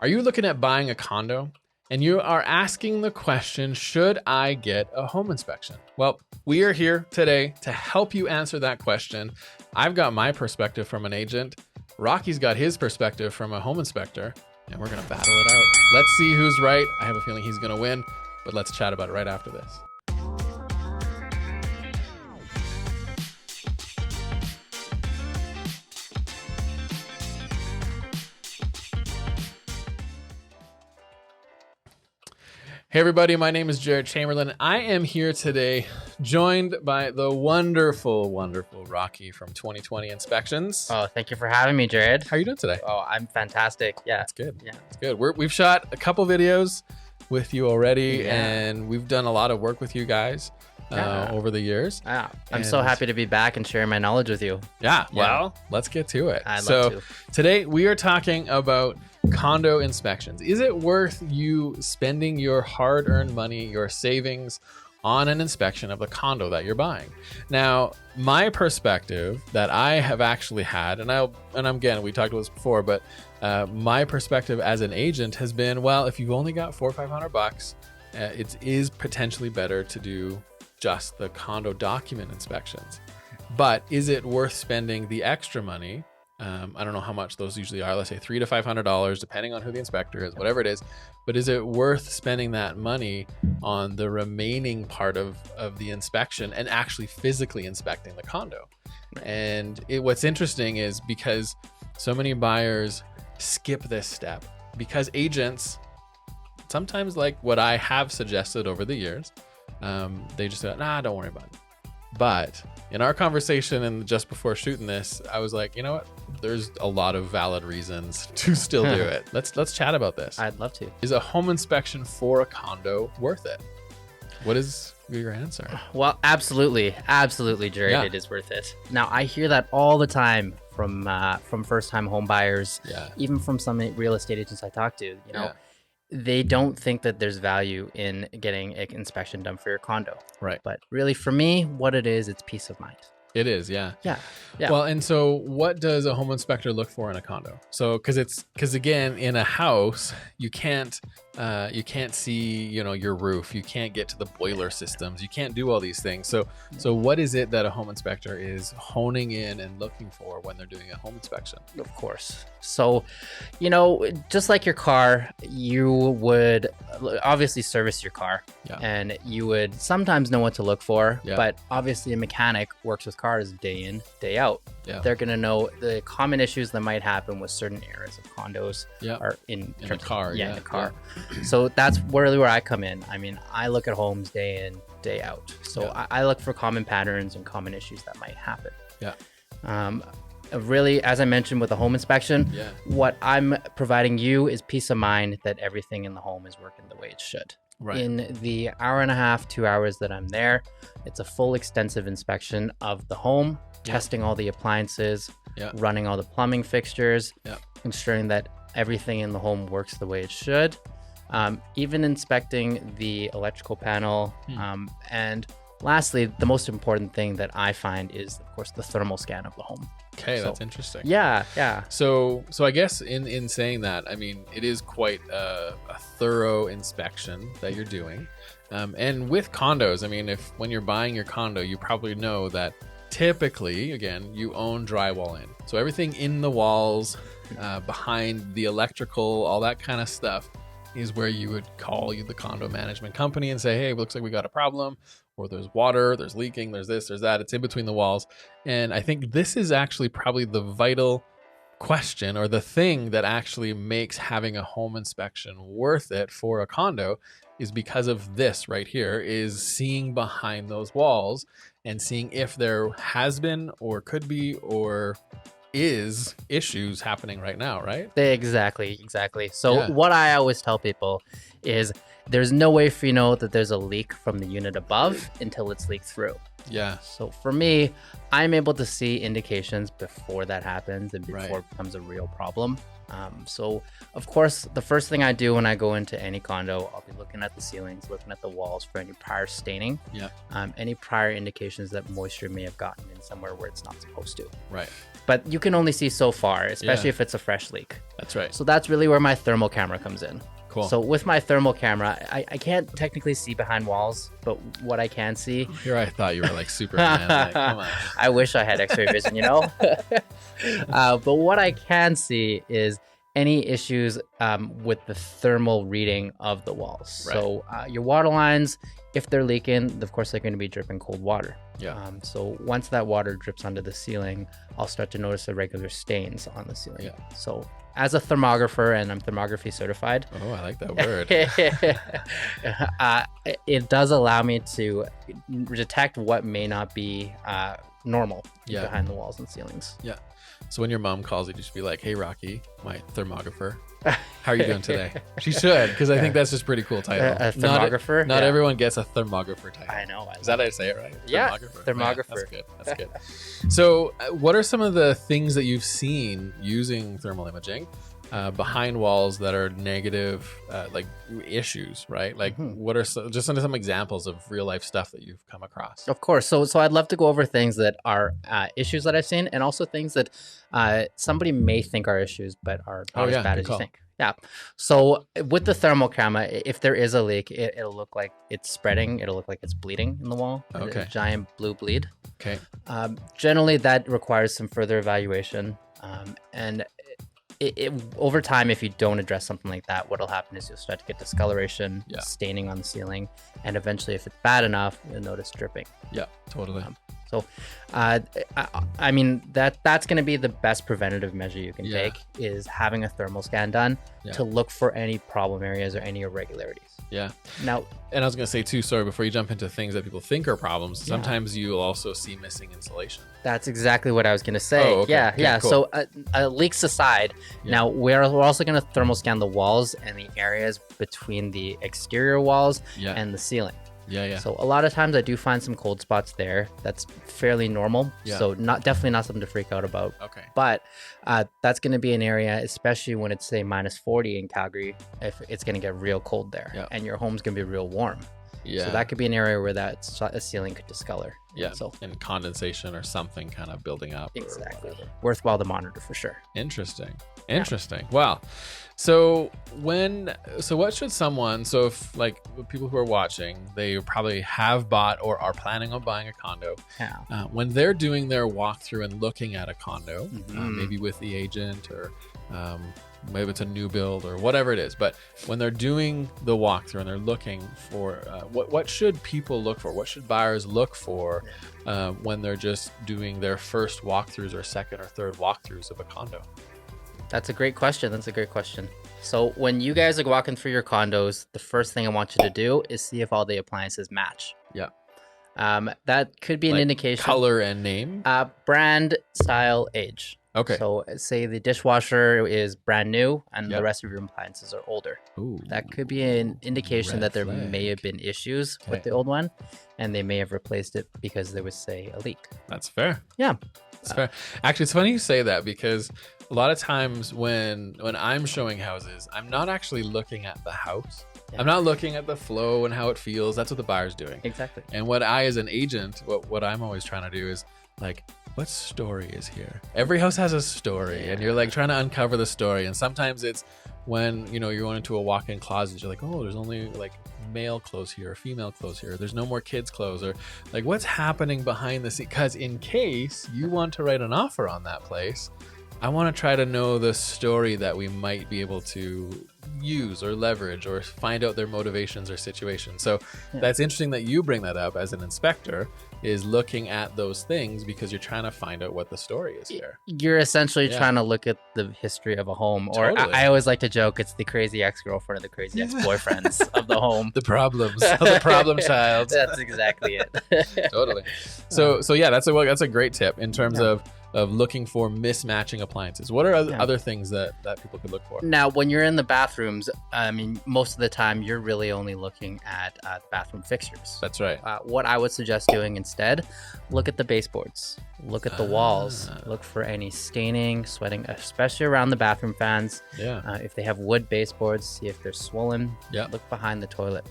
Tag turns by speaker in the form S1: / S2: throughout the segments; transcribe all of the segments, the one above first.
S1: Are you looking at buying a condo and you are asking the question, should I get a home inspection? Well, we are here today to help you answer that question. I've got my perspective from an agent. Rocky's got his perspective from a home inspector, and we're going to battle it out. Let's see who's right. I have a feeling he's going to win, but let's chat about it right after this. Hey everybody, my name is Jared Chamberlain. I am here today joined by the wonderful, wonderful Rocky from 2020 Inspections.
S2: Oh, thank you for having me, Jared.
S1: How are you doing today?
S2: Oh, I'm fantastic. Yeah.
S1: That's good.
S2: Yeah.
S1: It's good. We've shot a couple videos with you already, and we've done a lot of work with you guys over the years.
S2: Yeah. I'm so happy to be back and sharing my knowledge with you.
S1: Yeah. Well, let's get to it.
S2: I'd love to.
S1: Today we are talking about condo inspections. Is it worth you spending your hard-earned money, your savings on an inspection of the condo that you're buying? Now, my perspective that I have actually had, and again, we talked about this before, but my perspective as an agent has been, well, if you've only got $400 or $500, it is potentially better to do just the condo document inspections. But is it worth spending the extra money? I don't know how much those usually are. Let's say $300 to $500, depending on who the inspector is, whatever it is. But is it worth spending that money on the remaining part of the inspection and actually physically inspecting the condo? And what's interesting is because so many buyers skip this step because agents, sometimes like what I have suggested over the years, they just say, nah, don't worry about it. But in our conversation and just before shooting this, I was like, you know what? There's a lot of valid reasons to still do it. Let's chat about this.
S2: I'd love to.
S1: Is a home inspection for a condo worth it? What is your answer?
S2: Well, absolutely. Absolutely, Jared. Yeah. It is worth it. Now, I hear that all the time from first-time home buyers, even from some real estate agents I talk to, you know. They don't think that there's value in getting an inspection done for your condo. Right. But really, for me, what it is, it's peace of mind. It is, yeah. Yeah.
S1: Well, and so what does a home inspector look for in a condo? So, because again, in a house, you can't see, your roof. You can't get to the boiler systems. You can't do all these things. So what is it that a home inspector is honing in and looking for when they're doing a home inspection?
S2: Of course. So, just like your car, you would obviously service your car, and you would sometimes know what to look for. But obviously, a mechanic works with cars day in, day out. They're going to know the common issues that might happen with certain areas of condos or in
S1: a car.
S2: In a car. So that's really where I come in. I mean, I look at homes day in, day out. So I look for common patterns and common issues that might happen. Really, as I mentioned with the home inspection, what I'm providing you is peace of mind that everything in the home is working the way it should. Right. In the hour and a half, 2 hours that I'm there, it's a full extensive inspection of the home, testing all the appliances, running all the plumbing fixtures, ensuring that everything in the home works the way it should, even inspecting the electrical panel. And lastly, the most important thing that I find is, of course, the thermal scan of the home.
S1: Okay, that's interesting.
S2: Yeah.
S1: So I guess in saying that, I mean, it is quite a thorough inspection that you're doing. And with condos, I mean, when you're buying your condo, you probably know that typically, again, you own drywall in. So everything in the walls, behind the electrical, all that kind of stuff is where you would call the condo management company and say, hey, it looks like we got a problem. Or there's water, there's leaking, there's this, there's that. It's in between the walls. And I think this is actually probably the vital question or the thing that actually makes having a home inspection worth it for a condo is because of this right here, is seeing behind those walls and seeing if there has been or could be or is issues happening right now, right?
S2: Exactly. So what I always tell people is there's no way for you to know that there's a leak from the unit above until it's leaked through.
S1: Yeah.
S2: So for me, I'm able to see indications before that happens and before it becomes a real problem. So of course, the first thing I do when I go into any condo, I'll be looking at the ceilings, looking at the walls for any prior staining, any prior indications that moisture may have gotten in somewhere where it's not supposed to.
S1: Right.
S2: But you can only see so far, especially if it's a fresh leak.
S1: That's right.
S2: So that's really where my thermal camera comes in.
S1: Cool.
S2: So with my thermal camera, I can't technically see behind walls, but what I can see...
S1: Here I thought you were like Superman. Like, come on.
S2: I wish I had x-ray vision, you know? But what I can see is any issues with the thermal reading of the walls. Right. So your water lines, if they're leaking, of course, they're going to be dripping cold water.
S1: Yeah.
S2: So once that water drips onto the ceiling, I'll start to notice irregular stains on the ceiling.
S1: Yeah.
S2: So as a thermographer, and I'm thermography certified.
S1: Oh, I like that word.
S2: It does allow me to detect what may not be normal behind the walls and ceilings.
S1: Yeah. So when your mom calls you, just be like, "Hey, Rocky, my thermographer, how are you doing today?" She should, because I think that's just a pretty cool title.
S2: A thermographer?
S1: Not everyone gets a thermographer title.
S2: I know.
S1: Is that how I say it right?
S2: Yeah,
S1: Yeah,
S2: thermographer.
S1: that's good. That's good. So what are some of the things that you've seen using thermal imaging behind walls that are negative, like issues, right? Like what are just some examples of real life stuff that you've come across?
S2: Of course. So I'd love to go over things that are issues that I've seen, and also things that somebody may think are issues, but are not as bad as you think. Yeah. So with the thermal camera, if there is a leak, it'll look like it's spreading. It'll look like it's bleeding in the wall.
S1: Okay.
S2: A giant blue bleed.
S1: Okay.
S2: Generally, that requires some further evaluation. And over time, if you don't address something like that, what'll happen is you'll start to get discoloration, staining on the ceiling, and eventually, if it's bad enough, you'll notice dripping.
S1: Yeah, totally.
S2: So, I mean, that's going to be the best preventative measure you can take, is having a thermal scan done to look for any problem areas or any irregularities.
S1: Yeah.
S2: Now,
S1: and I was going to say too, sorry, before you jump into things that people think are problems, sometimes you'll also see missing insulation.
S2: That's exactly what I was going to say.
S1: Oh, okay.
S2: Yeah.
S1: Cool.
S2: So leaks aside, now we're also going to thermal scan the walls and the areas between the exterior walls and the ceiling.
S1: Yeah.
S2: So a lot of times I do find some cold spots there. That's fairly normal.
S1: Yeah.
S2: So definitely not something to freak out about.
S1: Okay.
S2: But that's going to be an area, especially when it's say -40 in Calgary, if it's going to get real cold there, and your home's going to be real warm. Yeah. So that could be an area where that ceiling could discolor.
S1: Yeah.
S2: So
S1: and condensation or something kind of building up.
S2: Exactly. Worthwhile to monitor for sure.
S1: Interesting. Wow. So what should someone, so if like people who are watching, they probably have bought or are planning on buying a condo, when they're doing their walkthrough and looking at a condo, maybe with the agent or maybe it's a new build or whatever it is, but when they're doing the walkthrough and they're looking for what should people look for? What should buyers look for when they're just doing their first walkthroughs or second or third walkthroughs of a condo?
S2: That's a great question. So when you guys are walking through your condos, the first thing I want you to do is see if all the appliances match.
S1: Yeah.
S2: That could be an indication.
S1: Color and name?
S2: Brand, style, age.
S1: Okay.
S2: So say the dishwasher is brand new and the rest of your appliances are older.
S1: Ooh,
S2: that could be an indication that there may have been issues with the old one, and they may have replaced it because there was, say, a leak.
S1: That's fair.
S2: Yeah.
S1: That's fair. Actually, it's funny you say that, because a lot of times when I'm showing houses, I'm not actually looking at the house. Yeah. I'm not looking at the flow and how it feels. That's what the buyer's doing.
S2: Exactly.
S1: And what I, as an agent, what I'm always trying to do is like, what story is here? Every house has a story, and you're like trying to uncover the story. And sometimes it's when, you're going into a walk-in closet, you're like, oh, there's only like male clothes here or female clothes here. There's no more kids clothes, or like what's happening behind the scenes. Because in case you want to write an offer on that place, I want to try to know the story that we might be able to use or leverage or find out their motivations or situations. So that's interesting that you bring that up as an inspector, is looking at those things because you're trying to find out what the story is here.
S2: You're essentially trying to look at the history of a home. Or I always like to joke, it's the crazy ex-girlfriend or the crazy ex-boyfriends of the home.
S1: The problems of the problem child.
S2: That's exactly it.
S1: Totally. So yeah, that's a great tip in terms of of looking for mismatching appliances. What are other things that people could look for?
S2: Now, when you're in the bathrooms, I mean, most of the time you're really only looking at bathroom fixtures.
S1: That's right.
S2: What I would suggest doing instead, look at the baseboards, look at the walls, look for any staining, sweating, especially around the bathroom fans. If they have wood baseboards, see if they're swollen. Look behind the toilet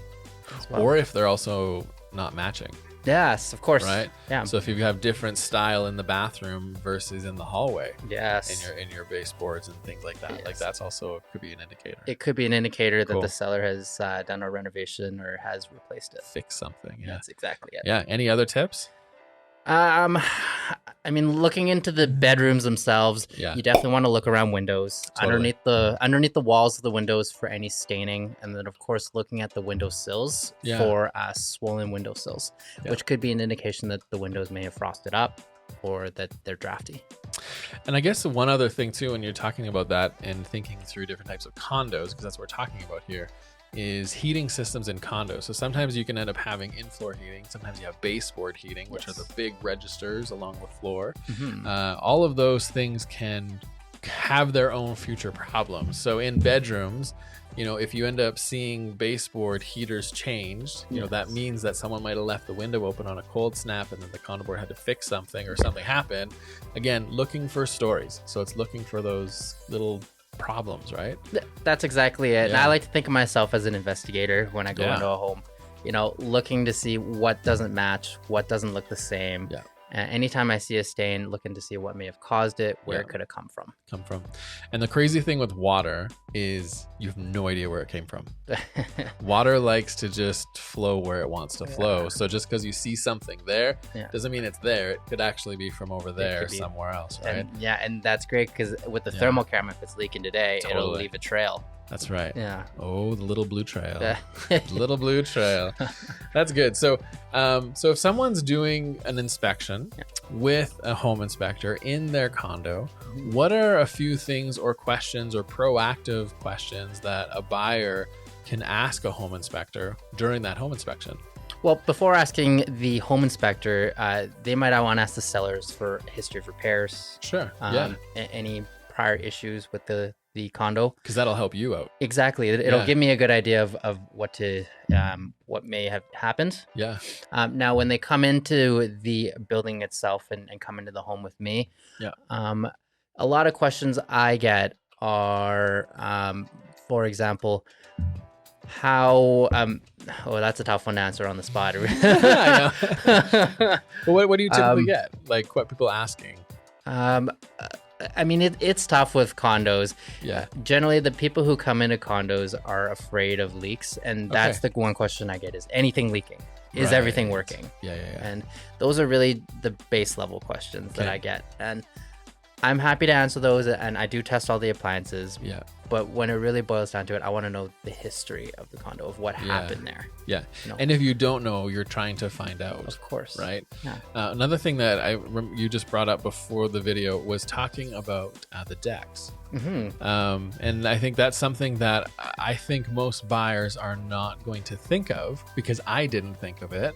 S2: as well.
S1: Or if they're also not matching.
S2: Yes, of course.
S1: Right.
S2: Yeah.
S1: So if you have different style in the bathroom versus in the hallway.
S2: Yes.
S1: In your baseboards and things like that.
S2: Yes.
S1: Like that's also could be an indicator.
S2: It could be an indicator that the seller has done a renovation or has replaced it.
S1: Fix something. Yeah.
S2: That's exactly it.
S1: Yeah. Any other tips?
S2: I mean, looking into the bedrooms themselves, you definitely want to look around windows, underneath the walls of the windows for any staining, and then of course looking at the window sills for swollen window sills, which could be an indication that the windows may have frosted up or that they're drafty.
S1: And I guess one other thing too, when you're talking about that and thinking through different types of condos, because that's what we're talking about here, is heating systems in condos. So sometimes you can end up having in-floor heating. Sometimes you have baseboard heating, which are the big registers along with floor. All of those things can have their own future problems. So in bedrooms, you know, if you end up seeing baseboard heaters changed, you know, that means that someone might have left the window open on a cold snap and then the condo board had to fix something or something happened. Again, looking for stories. So it's looking for those little problems, right?
S2: That's exactly it. And I like to think of myself as an investigator when I go into a home, you know, looking to see what doesn't match, what doesn't look the same. Anytime I see a stain, looking to see what may have caused it, where it could have come from.
S1: And the crazy thing with water is you have no idea where it came from. Water likes to just flow where it wants to flow. So just because you see something there doesn't mean it's there. It could actually be from over there somewhere else, right?
S2: And that's great because with the thermal camera, if it's leaking today, it'll leave a trail.
S1: That's right.
S2: Yeah.
S1: Oh, the little blue trail. The little blue trail. That's good. So, so if someone's doing an inspection with a home inspector in their condo, what are a few things or questions or proactive questions that a buyer can ask a home inspector during that home inspection?
S2: Well, before asking the home inspector, they might want to ask the sellers for history of repairs.
S1: Sure.
S2: Any prior issues with the condo,
S1: because that'll help you out.
S2: Exactly. It'll give me a good idea of what may have happened. Now when they come into the building itself and come into the home with me, a lot of questions I get are, for example, how that's a tough one to answer on the spot.
S1: I know. Well, what do you typically get? Like what people asking?
S2: I mean, it's tough with condos. Generally, the people who come into condos are afraid of leaks. And that's the one question I get is anything leaking? Is everything working? And those are really the base level questions that I get. And I'm happy to answer those. And I do test all the appliances. But when it really boils down to it, I want to know the history of the condo, of what happened there. You know?
S1: And if you don't know, you're trying to find out.
S2: Of course.
S1: Right? Another thing that you just brought up before the video was talking about the decks. And I think that's something that I think most buyers are not going to think of because I didn't think of it.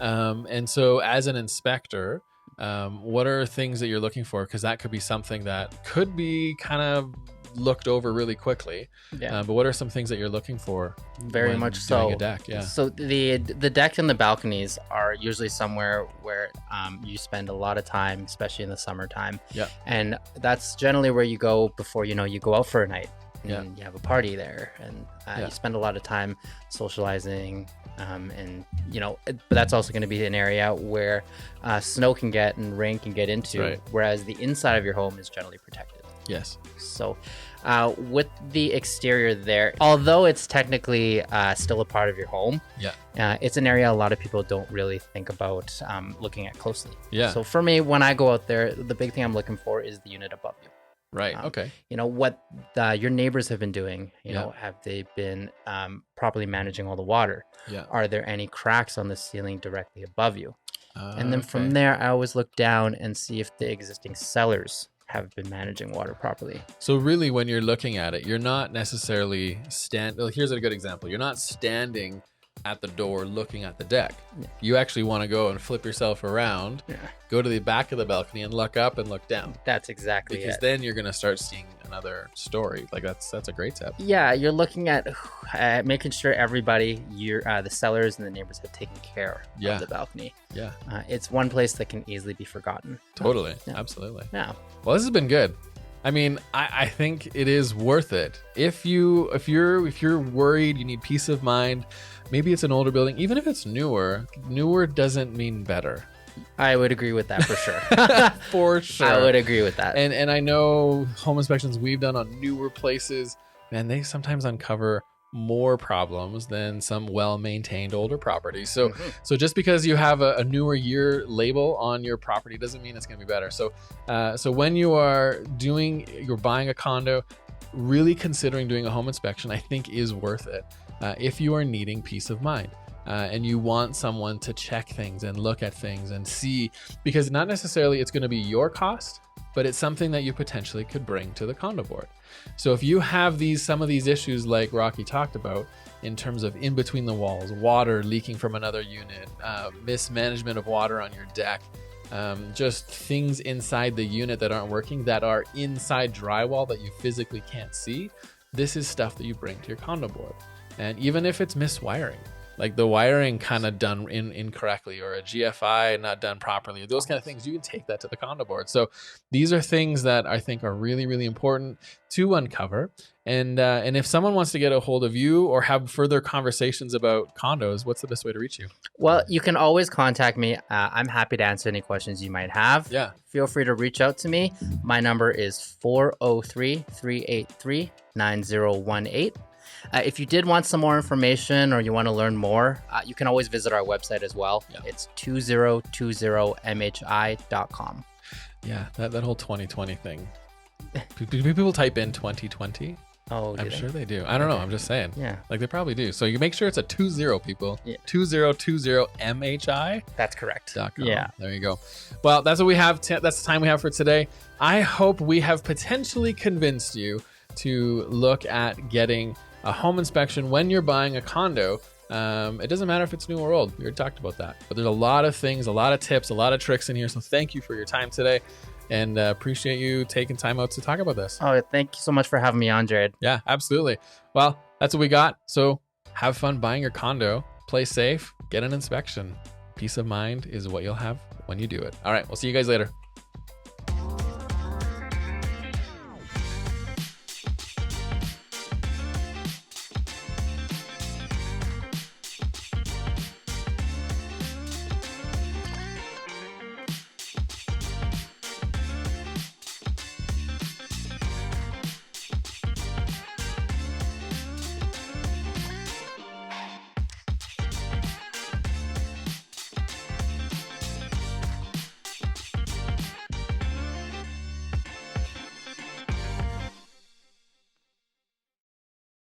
S1: And so as an inspector, what are things that you're looking for? Because that could be something that could be kind of looked over really quickly. But what are some things that you're looking for?
S2: Very much so.
S1: A deck,
S2: So the deck and the balconies are usually somewhere where you spend a lot of time, especially in the summertime. And that's generally where you go before you go out for a night. And you have a party there, and you spend a lot of time socializing. And but that's also going to be an area where snow can get and rain can get into, whereas the inside of your home is generally protected. So with the exterior there, although it's technically still a part of your home, it's an area a lot of people don't really think about looking at closely. So for me, when I go out there, the big thing I'm looking for is the unit above you. What your neighbors have been doing. Have they been properly managing all the water? Are there any cracks on the ceiling directly above you? And then from there, I always look down and see if the existing cellars have been managing water properly.
S1: So really, when you're looking at it, you're not necessarily here's a good example. You're not standing at the door looking at the deck. You actually want to go and flip yourself around, go to the back of the balcony and look up and look down.
S2: That's exactly
S1: because
S2: it.
S1: then you're going to start seeing another story. Like that's a great tip.
S2: Yeah, you're looking at making sure everybody, the sellers and the neighbors have taken care of the balcony.
S1: Yeah.
S2: It's one place that can easily be forgotten.
S1: Totally. Absolutely.
S2: Yeah.
S1: Well, this has been good. I mean, I think it is worth it. If you're worried, you need peace of mind, maybe it's an older building, even if it's newer doesn't mean better.
S2: I would agree with that for sure.
S1: For sure.
S2: I would agree with that.
S1: And I know home inspections we've done on newer places, man, they sometimes uncover more problems than some well-maintained older properties. So just because you have a newer year label on your property doesn't mean it's going to be better. So when you're buying a condo, really considering doing a home inspection, I think is worth it if you are needing peace of mind. And you want someone to check things and look at things and see, because not necessarily it's going to be your cost, but it's something that you potentially could bring to the condo board. So if you have some of these issues like Rocky talked about in terms of in between the walls, water leaking from another unit, mismanagement of water on your deck, just things inside the unit that aren't working, that are inside drywall that you physically can't see, this is stuff that you bring to your condo board. And even if it's miswiring, like the wiring kind of done incorrectly, or a GFI not done properly, those kind of things, you can take that to the condo board. So these are things that I think are really, really important to uncover. And if someone wants to get a hold of you or have further conversations about condos, what's the best way to reach you?
S2: Well, you can always contact me. I'm happy to answer any questions you might have.
S1: Yeah.
S2: Feel free to reach out to me. My number is 403-383-9018. If you did want some more information or you want to learn more, you can always visit our website as well. Yeah. It's 2020mhi.com.
S1: Yeah, that whole 2020 thing. Do people type in 2020?
S2: Oh,
S1: I'm sure they do. I don't know. I'm just saying.
S2: Yeah.
S1: Like they probably do. So you make sure it's a 20, people.
S2: Yeah.
S1: 2020mhi.
S2: That's correct.
S1: Yeah. There you go. Well, that's what we have. That's the time we have for today. I hope we have potentially convinced you to look at getting a home inspection when you're buying a condo. It doesn't matter if it's new or old. We already talked about that. But there's a lot of things, a lot of tips, a lot of tricks in here. So thank you for your time today, and appreciate you taking time out to talk about this.
S2: Oh, thank you so much for having me on, Jared.
S1: Yeah, absolutely. Well, that's what we got. So have fun buying your condo. Play safe. Get an inspection. Peace of mind is what you'll have when you do it. All right. We'll see you guys later.